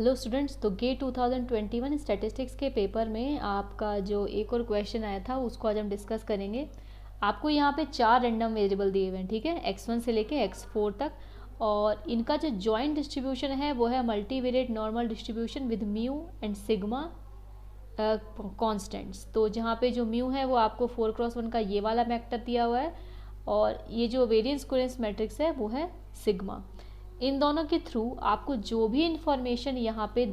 Hello students, तो गे 2021 statistics के paper में आपका जो एक और क्वेश्चन आया था उसको आज हम डिस्कस करेंगे। आपको यहाँ पे 4 रैंडम वेरिएबल दिए हुए हैं, ठीक है, x1 से लेके x4 तक, और इनका जो जॉइंट डिस्ट्रीब्यूशन है वो है multivariate normal distribution with mu and sigma constants. तो जहाँ पे जो म्यू है वो आपको 4x1 का ये वाला वेक्टर दिया हुआ है, और ये जो वेरिएंस कोहेरेंस मैट्रिक्स है वो है सिग्मा। इन दोनों के थ्रू आपको जो भी इंफॉर्मेशन यहाँ पे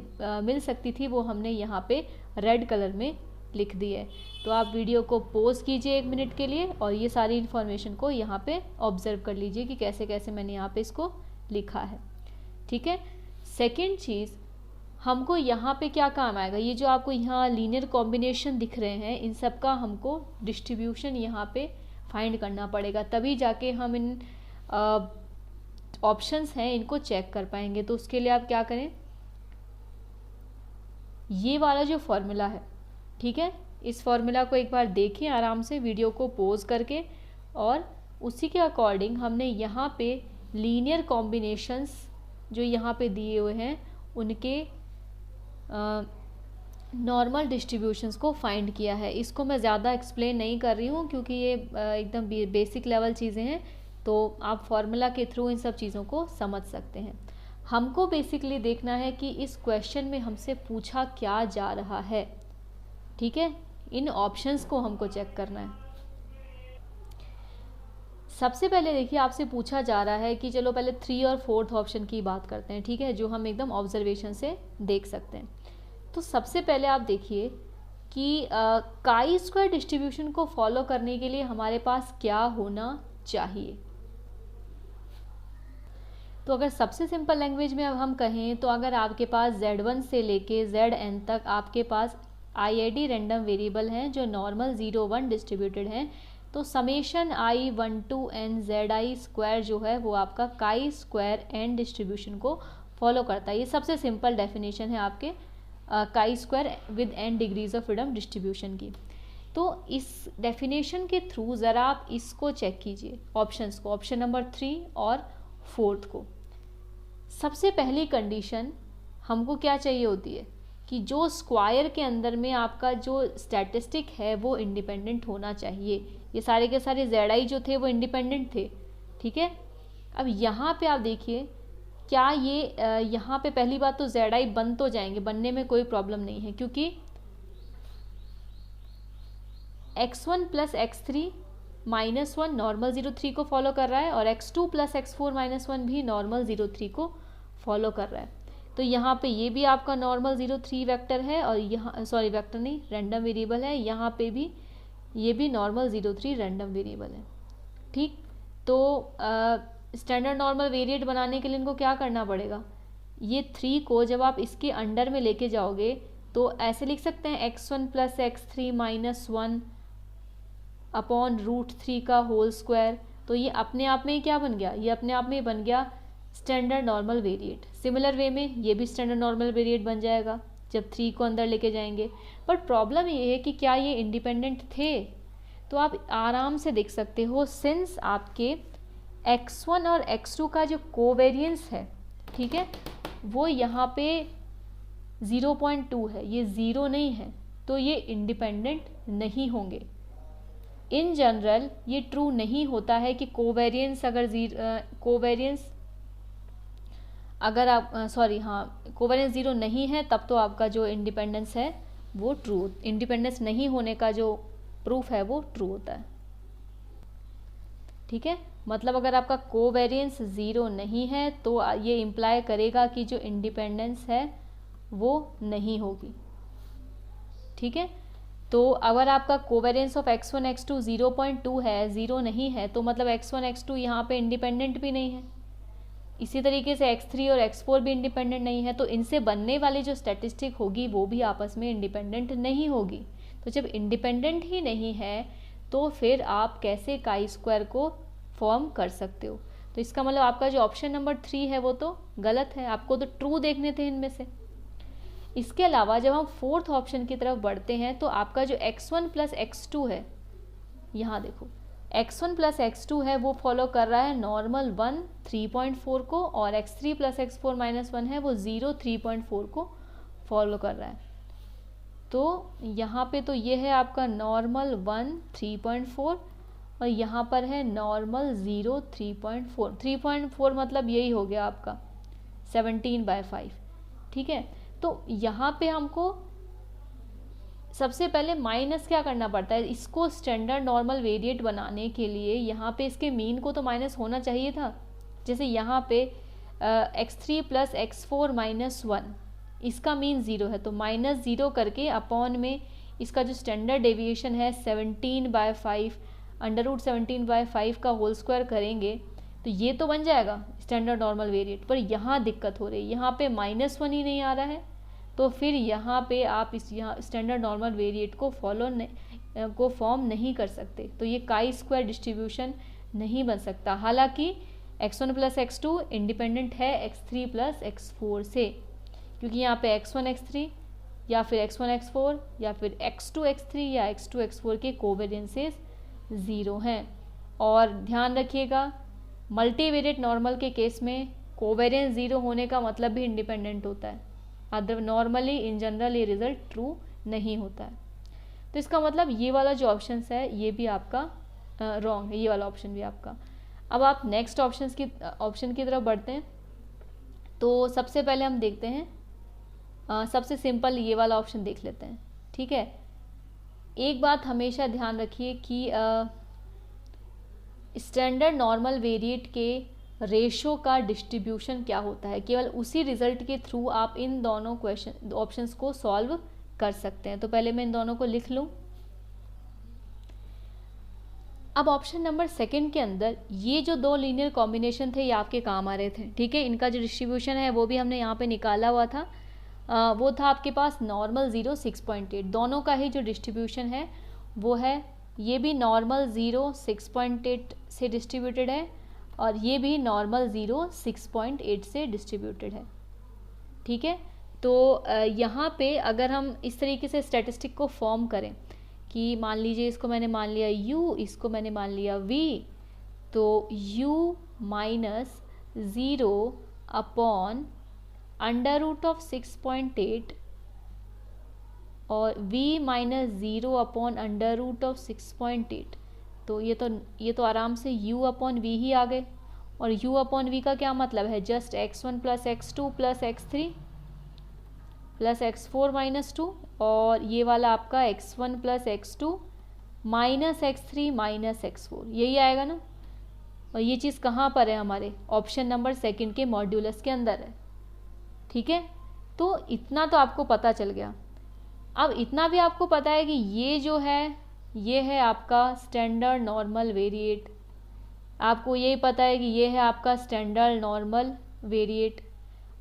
मिल सकती थी वो हमने यहाँ पे रेड कलर में लिख दी है। तो आप वीडियो को पॉज कीजिए 1 मिनट के लिए और ये सारी इन्फॉर्मेशन को यहाँ पे ऑब्जर्व कर लीजिए कि कैसे कैसे मैंने यहाँ पे इसको लिखा है, ठीक है। सेकेंड चीज़, हमको यहाँ पे क्या काम आएगा, ये जो आपको यहाँ लीनियर कॉम्बिनेशन दिख रहे हैं इन सब का हमको डिस्ट्रीब्यूशन यहाँ पे फाइंड करना पड़ेगा, तभी जाके हम इन ऑप्शंस हैं इनको चेक कर पाएंगे। तो उसके लिए आप क्या करें, ये वाला जो फॉर्मूला है, ठीक है, इस फॉर्मूला को एक बार देखें आराम से वीडियो को पॉज करके, और उसी के अकॉर्डिंग हमने यहाँ पे लीनियर कॉम्बिनेशंस जो यहाँ पे दिए हुए हैं उनके नॉर्मल डिस्ट्रीब्यूशंस को फाइंड किया है। इसको मैं ज़्यादा एक्सप्लेन नहीं कर रही हूँ क्योंकि ये एकदम बेसिक लेवल चीज़ें हैं, तो आप फॉर्मूला के थ्रू इन सब चीज़ों को समझ सकते हैं। हमको बेसिकली देखना है कि इस क्वेश्चन में हमसे पूछा क्या जा रहा है, ठीक है, इन ऑप्शंस को हमको चेक करना है। सबसे पहले देखिए आपसे पूछा जा रहा है कि चलो पहले 3 और 4th ऑप्शन की बात करते हैं, ठीक है, जो हम एकदम ऑब्जर्वेशन से देख सकते हैं। तो सबसे पहले आप देखिए कि काई स्क्वायर डिस्ट्रीब्यूशन को फॉलो करने के लिए हमारे पास क्या होना चाहिए। तो अगर सबसे सिंपल लैंग्वेज में अब हम कहें तो अगर आपके पास Z1 से लेके Zn तक आपके पास IID रैंडम वेरिएबल हैं जो नॉर्मल 0-1 डिस्ट्रीब्यूटेड हैं, तो summation i1 to n zi square जो है वो आपका काई स्क्वायर एन डिस्ट्रीब्यूशन को फॉलो करता है। ये सबसे सिंपल डेफिनेशन है आपके chi square with n degrees of freedom distribution की। तो इस डेफिनेशन के थ्रू ज़रा आप इसको चेक कीजिए, ऑप्शंस को, ऑप्शन नंबर 3 और 4th को। सबसे पहली कंडीशन हमको क्या चाहिए होती है कि जो स्क्वायर के अंदर में आपका जो स्टैटिस्टिक है वो इंडिपेंडेंट होना चाहिए। ये सारे के सारे ZI जो थे वो इंडिपेंडेंट थे, ठीक है। अब यहाँ पे आप देखिए क्या ये यहाँ पे पहली बात तो ZI बन तो जाएंगे, बनने में कोई प्रॉब्लम नहीं है क्योंकि x1 प्लस x3 -1 नॉर्मल 0-3 को फॉलो कर रहा है और x2 प्लस x4 -1 भी नॉर्मल 0-3 को फॉलो कर रहा है। तो यहाँ पे ये भी आपका नॉर्मल 0-3 वेक्टर है, और यहाँ सॉरी वेक्टर नहीं रैंडम वेरिएबल है, यहाँ पे भी ये भी नॉर्मल 0-3 रैंडम वेरिएबल है, ठीक। तो स्टैंडर्ड नॉर्मल वेरिएट बनाने के लिए इनको क्या करना पड़ेगा, ये 3 को जब आप इसके अंडर में लेके जाओगे तो ऐसे लिख सकते हैं x1 प्लस x3 -1 अपॉन √3 का होल स्क्वायर। तो ये अपने आप में ही क्या बन गया, ये अपने आप में ही बन गया standard normal variate. Similar way में ये भी स्टैंडर्ड नॉर्मल वेरिएट बन जाएगा जब 3 को अंदर लेके जाएंगे। बट प्रॉब्लम ये है कि क्या ये इंडिपेंडेंट थे, तो आप आराम से देख सकते हो सिंस आपके x1 और x2 का जो कोवेरियंस है, ठीक है, वो यहाँ पे 0.2 है, ये 0 नहीं है, तो ये इंडिपेंडेंट नहीं होंगे। इन जनरल ये ट्रू नहीं होता है कि कोवेरियंस अगर आप कोवेरियंस 0 नहीं है तब तो आपका जो इंडिपेंडेंस है वो ट्रू, इंडिपेंडेंस नहीं होने का जो प्रूफ है वो ट्रू होता है, ठीक है। मतलब अगर आपका कोवेरियंस 0 नहीं है तो ये इम्प्लाई करेगा कि जो इंडिपेंडेंस है वो नहीं होगी, ठीक है। तो अगर आपका कोवेरियंस ऑफ x1 x2 0.2 है, 0 नहीं है, तो मतलब x1 x2 यहाँ पे इंडिपेंडेंट भी नहीं है। इसी तरीके से x3 और x4 भी इंडिपेंडेंट नहीं है, तो इनसे बनने वाली जो स्टैटिस्टिक होगी वो भी आपस में इंडिपेंडेंट नहीं होगी। तो जब इंडिपेंडेंट ही नहीं है तो फिर आप कैसे काई स्क्वायर को फॉर्म कर सकते हो। तो इसका मतलब आपका जो ऑप्शन नंबर 3 है वो तो गलत है, आपको तो ट्रू देखने थे इनमें से। इसके अलावा जब हम 4th ऑप्शन की तरफ बढ़ते हैं तो आपका जो x1 प्लस x2 है, यहाँ देखो x1 प्लस x2 है वो फॉलो कर रहा है नॉर्मल 1 3.4 को, और x3 प्लस x4 माइनस 1 है वो 0 3.4 को फॉलो कर रहा है। तो यहाँ पे तो ये है आपका नॉर्मल 1 3.4 और यहाँ पर है नॉर्मल 0 3.4। 3.4 मतलब यही हो गया आपका 17/5। ठीक है, तो यहाँ पे हमको सबसे पहले माइनस क्या करना पड़ता है, इसको स्टैंडर्ड नॉर्मल वेरिएट बनाने के लिए यहाँ पे इसके मीन को तो माइनस होना चाहिए था। जैसे यहाँ पे x3 प्लस x4 माइनस 1, इसका मीन 0 है, तो माइनस 0 करके अपॉन में इसका जो स्टैंडर्ड डेविएशन है 17/5 √17/5 का होल स्क्वायर करेंगे तो ये तो बन जाएगा स्टैंडर्ड नॉर्मल वेरिएट। पर यहाँ दिक्कत हो रही है, यहाँ पे -1 ही नहीं आ रहा है, तो फिर यहाँ पे आप इस यहाँ स्टैंडर्ड नॉर्मल वेरिएट को फॉर्म नहीं कर सकते, तो ये काई स्क्वायर डिस्ट्रीब्यूशन नहीं बन सकता। हालांकि x1 प्लस x2 इंडिपेंडेंट है x3 प्लस x4 से, क्योंकि यहाँ पे x1 x3 या फिर x1 x4 या फिर x2 x3 या x2 x4 के कोवेरिएंसेस 0 हैं। और ध्यान रखिएगा मल्टीवेरिएट नॉर्मल के केस में कोवेरिएंस 0 होने का मतलब भी इंडिपेंडेंट होता है, अदर नॉर्मली इन जनरल ये रिजल्ट ट्रू नहीं होता है। तो इसका मतलब ये वाला जो ऑप्शन है ये भी आपका रॉन्ग है, ये वाला ऑप्शन भी आपका। अब आप नेक्स्ट ऑप्शन की तरफ बढ़ते हैं। तो सबसे पहले हम देखते हैं सबसे सिंपल ये वाला ऑप्शन देख लेते हैं। ठीक है, एक बात हमेशा ध्यान रखिए कि स्टैंडर्ड नॉर्मल वेरिएट के रेशो का डिस्ट्रीब्यूशन क्या होता है, केवल उसी रिजल्ट के थ्रू आप इन दोनों ऑप्शंस को सॉल्व कर सकते हैं। तो पहले मैं इन दोनों को लिख लूँ। अब ऑप्शन नंबर 2 के अंदर ये जो दो लीनियर कॉम्बिनेशन थे ये आपके काम आ रहे थे। ठीक है, इनका जो डिस्ट्रीब्यूशन है वो भी हमने यहाँ पे निकाला हुआ था। वो था आपके पास नॉर्मल 0 6.8, दोनों का ही जो डिस्ट्रीब्यूशन है वो है, ये भी नॉर्मल 0 6.8 से डिस्ट्रीब्यूटेड है और ये भी नॉर्मल 0 6.8 से डिस्ट्रीब्यूटेड है। ठीक है, तो यहाँ पे अगर हम इस तरीके से स्टैटिस्टिक को फॉर्म करें कि मान लीजिए इसको मैंने मान लिया u, इसको मैंने मान लिया v, तो u माइनस 0 अपॉन √6.8 और v माइनस 0 अपॉन √6.8, तो ये तो आराम से u अपॉन v ही आ गए। और u अपॉन v का क्या मतलब है, just x1 plus x2 plus x3 plus x4 minus 2, और ये वाला आपका x1 plus x2 minus x3 minus x4, यही आएगा ना। और ये चीज़ कहाँ पर है, हमारे ऑप्शन नंबर 2 के मॉड्यूलस के अंदर है। ठीक है, तो इतना तो आपको पता चल गया। अब इतना भी आपको पता है कि ये जो है ये है आपका स्टैंडर्ड नॉर्मल वेरिएट, आपको यही पता है कि ये है आपका स्टैंडर्ड नॉर्मल वेरिएट,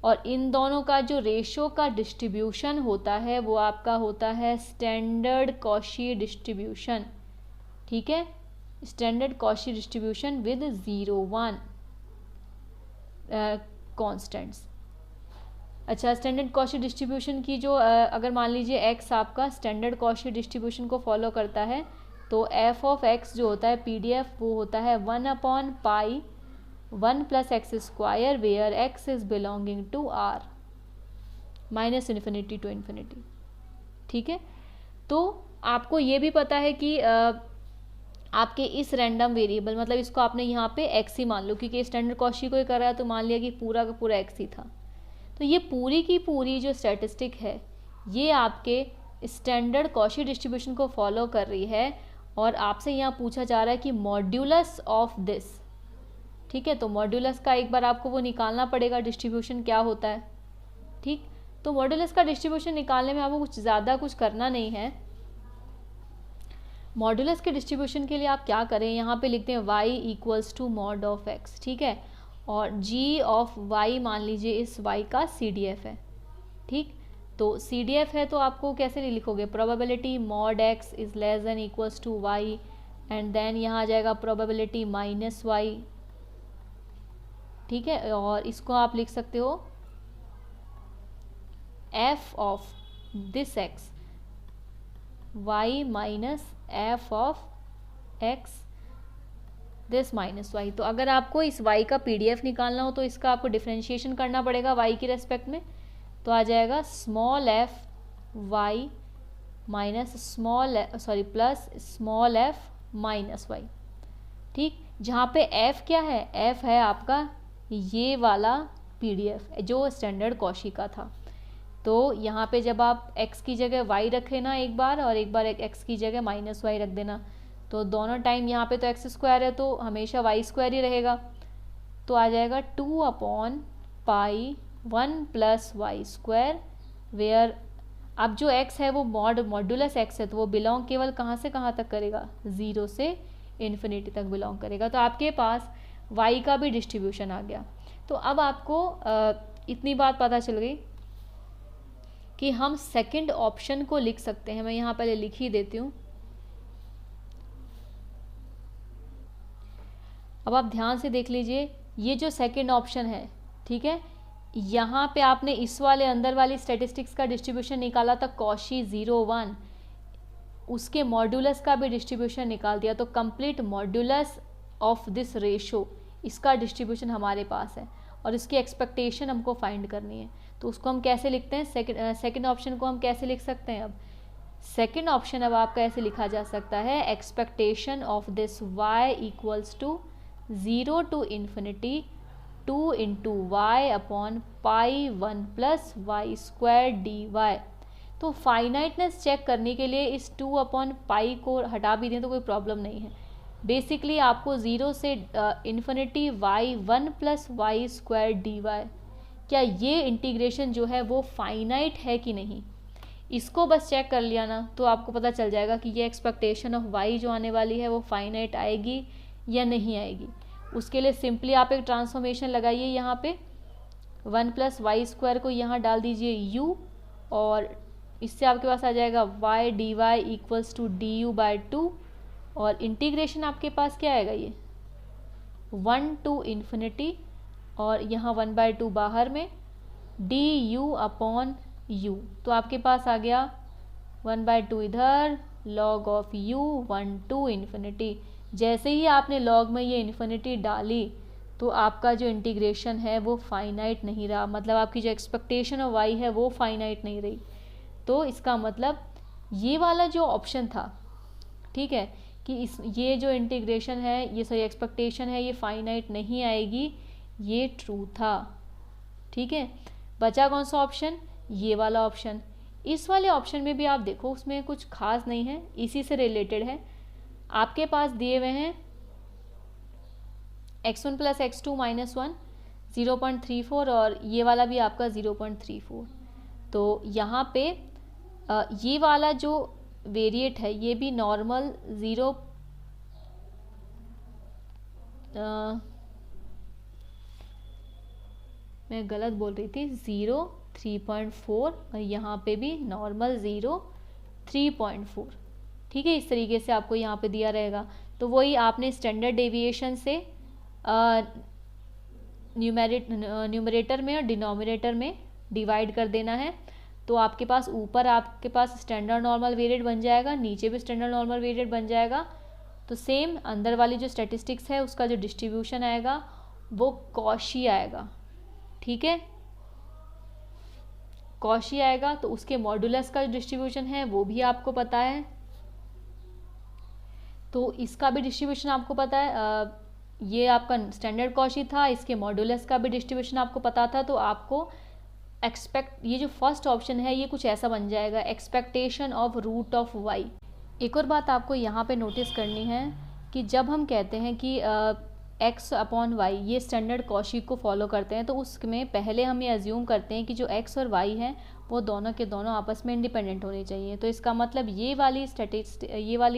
और इन दोनों का जो रेशो का डिस्ट्रीब्यूशन होता है वो आपका होता है स्टैंडर्ड कॉशी डिस्ट्रीब्यूशन। ठीक है, standard Cauchy distribution with 0 1 constants. अच्छा, स्टैंडर्ड कॉशी डिस्ट्रीब्यूशन की जो अगर मान लीजिए x आपका स्टैंडर्ड कॉशी डिस्ट्रीब्यूशन को फॉलो करता है तो f ऑफ x जो होता है PDF वो होता है 1/π 1 plus x square where x is belonging to r -∞ to ∞। ठीक है, तो आपको ये भी पता है कि आपके इस रैंडम वेरिएबल, मतलब इसको आपने यहाँ पे x ही मान लो, क्योंकि स्टैंडर्ड कॉशी को ही कर रहा है तो मान लिया कि पूरा का पूरा x ही था। तो ये पूरी की पूरी जो स्टैटिस्टिक है ये आपके स्टैंडर्ड कॉशी डिस्ट्रीब्यूशन को फॉलो कर रही है, और आपसे यहाँ पूछा जा रहा है कि मॉड्यूलस ऑफ दिस। ठीक है, तो मॉड्यूलस का एक बार आपको वो निकालना पड़ेगा, डिस्ट्रीब्यूशन क्या होता है। ठीक, तो मॉड्यूलस का डिस्ट्रीब्यूशन निकालने में आपको ज़्यादा कुछ करना नहीं है। मॉड्यूलस के डिस्ट्रीब्यूशन के लिए आप क्या करें, यहाँ पे लिखते हैं y equals to mod of x। ठीक है, और g ऑफ y मान लीजिए इस y का CDF है। ठीक, तो CDF है तो आपको कैसे लिखोगे, probability mod x is less than equals to y, and then यहाँ आ जाएगा प्रोबेबिलिटी माइनस y। ठीक है, और इसको आप लिख सकते हो f of this x y minus f of x this minus y. तो अगर आपको इस y का PDF निकालना हो तो इसका आपको डिफ्रेंशिएशन करना पड़ेगा y की रेस्पेक्ट में, तो आ जाएगा small f y minus plus small f minus y. ठीक, जहाँ पे f क्या है, f है आपका ये वाला PDF जो स्टैंडर्ड कॉशी का था। तो यहाँ पे जब आप x की जगह y रखें ना एक बार, और एक बार x की जगह माइनस वाई रख देना, तो दोनों टाइम यहाँ पे तो x स्क्वायर है तो हमेशा y स्क्वायर ही रहेगा। तो आ जाएगा 2/1 प्लस वाई स्क्वायर, वेयर अब जो x है वो मॉड्यूलस x है, तो वो बिलोंग केवल कहाँ से कहाँ तक करेगा, 0 से इन्फिनिटी तक बिलोंग करेगा। तो आपके पास y का भी डिस्ट्रीब्यूशन आ गया। तो अब आपको इतनी बात पता चल गई कि हम सेकंड ऑप्शन को लिख सकते हैं। मैं यहाँ पहले लिख ही देती हूँ। अब आप ध्यान से देख लीजिए, ये जो सेकंड ऑप्शन है, ठीक है, यहाँ पे आपने इस वाले अंदर वाली स्टैटिस्टिक्स का डिस्ट्रीब्यूशन निकाला था कॉशी 0, 1, उसके मॉड्यूलस का भी डिस्ट्रीब्यूशन निकाल दिया। तो complete modulus of this ratio, इसका डिस्ट्रीब्यूशन हमारे पास है और इसकी एक्सपेक्टेशन हमको फाइंड करनी है। तो उसको हम कैसे लिखते हैं, सेकंड ऑप्शन को हम कैसे लिख सकते हैं। अब सेकंड ऑप्शन अब आपका ऐसे लिखा जा सकता है, expectation of this y equals to 0 to infinity 2 into y upon pi 1 plus Y square dy। तो फाइनाइटनेस चेक करने के लिए इस 2/पाई को हटा भी दें तो कोई प्रॉब्लम नहीं है। बेसिकली आपको 0 से infinity y 1 plus Y square dy, क्या ये इंटीग्रेशन जो है वो फाइनाइट है कि नहीं, इसको बस चेक कर लिया ना तो आपको पता चल जाएगा कि ये एक्सपेक्टेशन ऑफ y जो आने वाली है वो फाइनाइट आएगी या नहीं आएगी। उसके लिए सिंपली आप एक ट्रांसफॉर्मेशन लगाइए, यहाँ पे 1 प्लस वाई स्क्वायर को यहाँ डाल दीजिए u, और इससे आपके पास आ जाएगा y dy equals to du/2, और इंटीग्रेशन आपके पास क्या आएगा, ये 1 to इन्फिनिटी और यहाँ 1/2 बाहर में du अपॉन u। तो आपके पास आ गया 1/2 इधर, log of u 1 to infinity. जैसे ही आपने log में ये इन्फिनिटी डाली तो आपका जो इंटीग्रेशन है वो फाइनाइट नहीं रहा, मतलब आपकी जो एक्सपेक्टेशन ऑफ y है वो फाइनाइट नहीं रही। तो इसका मतलब ये वाला जो ऑप्शन था, ठीक है, कि ये जो इंटीग्रेशन है, ये सॉरी एक्सपेक्टेशन है, ये फाइनाइट नहीं आएगी, ये ट्रू था। ठीक है, बचा कौन सा ऑप्शन, ये वाला ऑप्शन। इस वाले ऑप्शन में भी आप देखो उसमें कुछ खास नहीं है, इसी से रिलेटेड है। आपके पास दिए हुए हैं x1 प्लस x2 माइनस 1 0.34 और ये वाला भी आपका 0.34। तो यहाँ पे ये वाला जो वेरिएट है ये भी नॉर्मल 0 मैं गलत बोल रही थी, 0 3.4 और यहाँ पे भी नॉर्मल 0 3.4। ठीक है, इस तरीके से आपको यहाँ पे दिया रहेगा। तो वही आपने स्टैंडर्ड डेविएशन से न्यूमरेटर में और डिनोमिनेटर में डिवाइड कर देना है। तो आपके पास ऊपर आपके पास स्टैंडर्ड नॉर्मल वेरिएट बन जाएगा, नीचे भी स्टैंडर्ड नॉर्मल वेरिएट बन जाएगा। तो सेम अंदर वाली जो स्टैटिस्टिक्स है उसका जो डिस्ट्रीब्यूशन आएगा वो कॉशी आएगा। ठीक है, कॉशी आएगा। तो उसके मॉड्यूलस का जो डिस्ट्रीब्यूशन है वो भी आपको पता है, तो इसका भी डिस्ट्रीब्यूशन आपको पता है। ये आपका स्टैंडर्ड कॉशी था, इसके मॉड्यूलस का भी डिस्ट्रीब्यूशन आपको पता था। तो आपको ये जो फर्स्ट ऑप्शन है ये कुछ ऐसा बन जाएगा, expectation of root of y. एक और बात आपको यहाँ पे नोटिस करनी है कि जब हम कहते हैं कि x अपॉन वाई ये स्टैंडर्ड कॉशी को फॉलो करते हैं, तो उसमें पहले हम ये अज्यूम करते हैं कि जो x और y है वो दोनों के दोनों आपस में इंडिपेंडेंट होने चाहिए। तो इसका मतलब ये वाली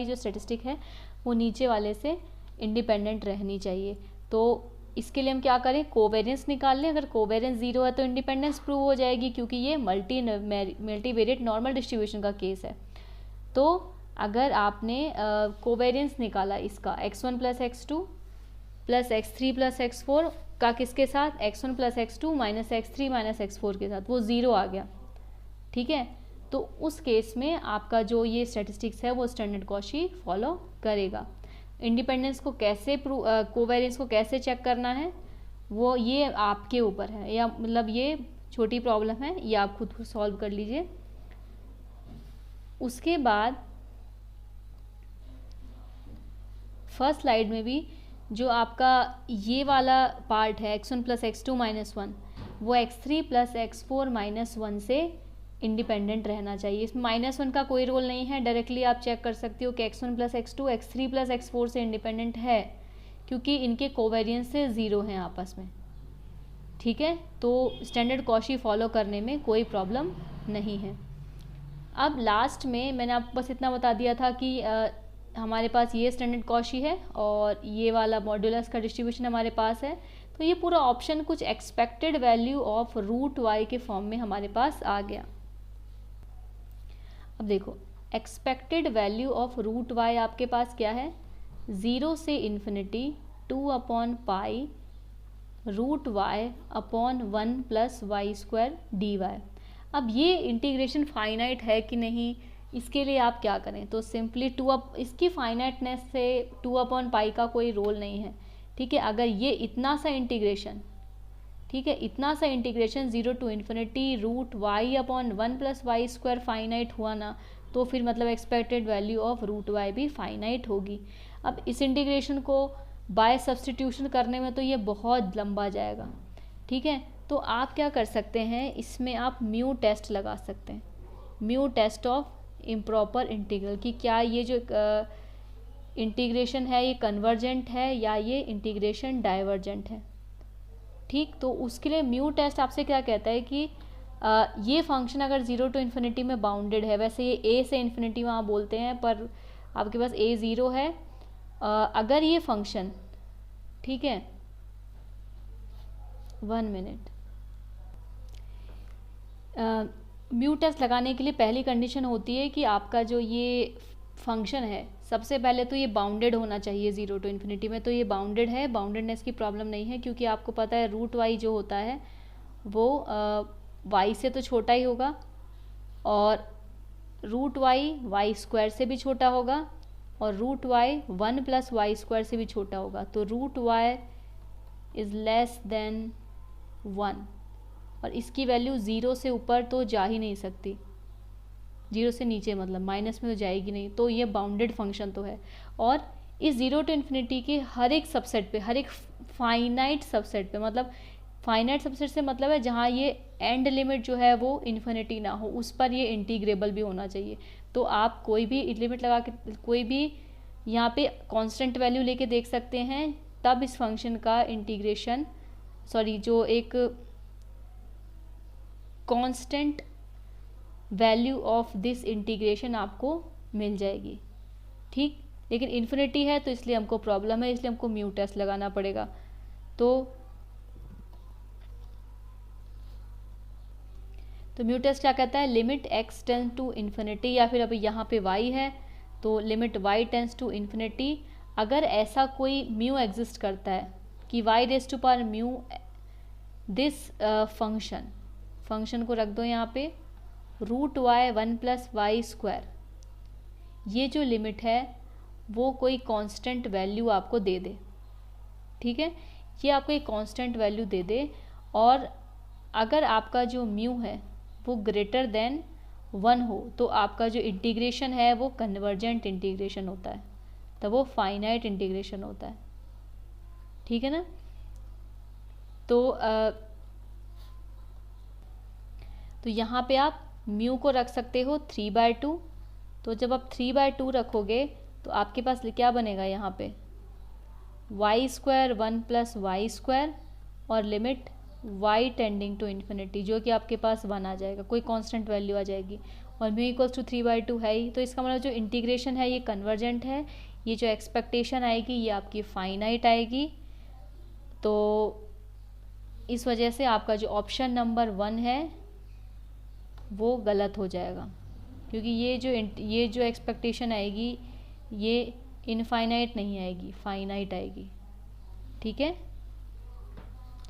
जो स्टैटिस्टिक है वो नीचे वाले से इंडिपेंडेंट रहनी चाहिए। तो इसके लिए हम क्या करें, कोवेरियंस निकाल लें। अगर कोवेरियंस 0 है तो इंडिपेंडेंस प्रूव हो जाएगी, क्योंकि ये मल्टीवेरिएट नॉर्मल डिस्ट्रीब्यूशन का केस है। तो अगर आपने कोवेरियंस निकाला इसका x1 plus x2 plus x3 plus x4 का किसके साथ, x1 plus x2 minus x3 minus x4 के साथ, वो 0 आ गया। ठीक है, तो उस केस में आपका जो ये स्टैटिस्टिक्स है वो स्टैंडर्ड कॉशी फॉलो करेगा। इंडिपेंडेंस को कैसे कोवेरिएंस को कैसे चेक करना है वो ये आपके ऊपर है, या मतलब ये छोटी प्रॉब्लम है, ये आप खुद को सॉल्व कर लीजिए। उसके बाद फर्स्ट स्लाइड में भी जो आपका ये वाला पार्ट है x1 प्लस x2 माइनस 1, वो x3 प्लस x4 माइनस 1 से इंडिपेंडेंट रहना चाहिए। इसमें -1 का कोई रोल नहीं है, डायरेक्टली आप चेक कर सकते हो कि x1 plus x2 x3 plus x4 से इंडिपेंडेंट है, क्योंकि इनके कोवेरिएंस से 0 हैं आपस में। ठीक है, तो स्टैंडर्ड कॉची फॉलो करने में कोई प्रॉब्लम नहीं है। अब लास्ट में मैंने आपको बस इतना बता दिया था कि हमारे पास ये स्टैंडर्ड कॉची है और ये वाला मॉड्यूलस का डिस्ट्रीब्यूशन हमारे पास है, तो ये पूरा ऑप्शन कुछ expected value of root Y के फॉर्म में हमारे पास आ गया। अब देखो, expected value of root Y आपके पास क्या है, 0 से इन्फिनिटी 2/पाई root Y upon 1 plus Y square D Y. अब ये इंटीग्रेशन फाइनाइट है कि नहीं, इसके लिए आप क्या करें, तो सिंपली इसकी फाइनाइटनेस से 2/पाई का कोई रोल नहीं है। ठीक है, अगर ये इतना सा इंटीग्रेशन, ठीक है, इतना सा integration 0 to infinity root Y upon 1 plus Y square finite हुआ ना, तो फिर मतलब expected value of root y भी फाइनाइट होगी। अब इस इंटीग्रेशन को बाय सब्सटीट्यूशन करने में तो ये बहुत लंबा जाएगा। ठीक है, तो आप क्या कर सकते हैं, इसमें आप म्यू टेस्ट लगा सकते हैं, mu test of improper integral, कि क्या ये जो इंटीग्रेशन है ये कन्वर्जेंट है या ये इंटीग्रेशन डाइवर्जेंट है। ठीक, तो उसके लिए म्यू टेस्ट आपसे क्या कहता है कि ये फंक्शन अगर 0 टू इन्फिनिटी में बाउंडेड है, वैसे ये a से इन्फिनिटी वहाँ बोलते हैं पर आपके पास a 0 है, अगर ये फंक्शन, ठीक है, 1 मिनट, म्यू टेस्ट लगाने के लिए पहली कंडीशन होती है कि आपका जो ये फंक्शन है सबसे पहले तो ये बाउंडेड होना चाहिए 0 टू इन्फिनिटी में, तो ये बाउंडेड है, बाउंडेडनेस की प्रॉब्लम नहीं है, क्योंकि आपको पता है रूट वाई जो होता है वो वाई से तो छोटा ही होगा, और रूट वाई स्क्वायर से भी छोटा होगा, और root y 1 plus Y square से भी छोटा होगा, तो root y is less than 1, और इसकी वैल्यू 0 से ऊपर तो जा ही नहीं सकती, 0 से नीचे मतलब माइनस में तो जाएगी नहीं, तो ये बाउंडेड फंक्शन तो है। और इस 0 टू इन्फिनिटी के हर एक सबसेट पे, हर एक फाइनाइट सबसेट पे, मतलब फाइनाइट सबसेट से मतलब है जहाँ ये एंड लिमिट जो है वो इन्फिनिटी ना हो, उस पर ये इंटीग्रेबल भी होना चाहिए। तो आप कोई भी लिमिट लगा के कोई भी यहाँ पे कांस्टेंट वैल्यू लेके देख सकते हैं, तब इस फंक्शन का इंटीग्रेशन, सॉरी, जो एक constant value of this integration आपको मिल जाएगी। ठीक, लेकिन इन्फिनिटी है तो इसलिए हमको प्रॉब्लम है, इसलिए हमको म्यू टेस्ट लगाना पड़ेगा। तो म्यू टेस्ट क्या कहता है, limit x tends to infinity, या फिर अभी यहाँ पे y है तो limit y tends to infinity, अगर ऐसा कोई म्यू एग्जिस्ट करता है कि y raise to power mu this function को रख दो यहाँ पे root y 1 plus Y square, ये जो लिमिट है वो कोई कांस्टेंट वैल्यू आपको दे दे। ठीक है, ये आपको एक कांस्टेंट वैल्यू दे दे, और अगर आपका जो म्यू है वो ग्रेटर देन 1 हो, तो आपका जो इंटीग्रेशन है वो कन्वर्जेंट इंटीग्रेशन होता है, तब वो फाइनाइट इंटीग्रेशन होता है। ठीक है ना, तो यहाँ पे आप म्यू को रख सकते हो 3/2, तो जब आप 3/2 रखोगे तो आपके पास क्या बनेगा, यहाँ पे Y square 1 plus Y square और limit y tending to infinity, जो कि आपके पास 1 आ जाएगा, कोई कांस्टेंट वैल्यू आ जाएगी, और म्यू इक्वल्स टू 3/2 है ही, तो इसका मतलब जो इंटीग्रेशन है ये कन्वर्जेंट है, ये जो एक्सपेक्टेशन आएगी ये आपकी फाइनाइट आएगी। तो इस वजह से आपका जो ऑप्शन नंबर 1 है वो गलत हो जाएगा, क्योंकि ये जो एक्सपेक्टेशन आएगी ये इनफाइनाइट नहीं आएगी, फाइनाइट आएगी। ठीक है,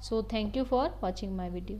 so thank you for watching my video.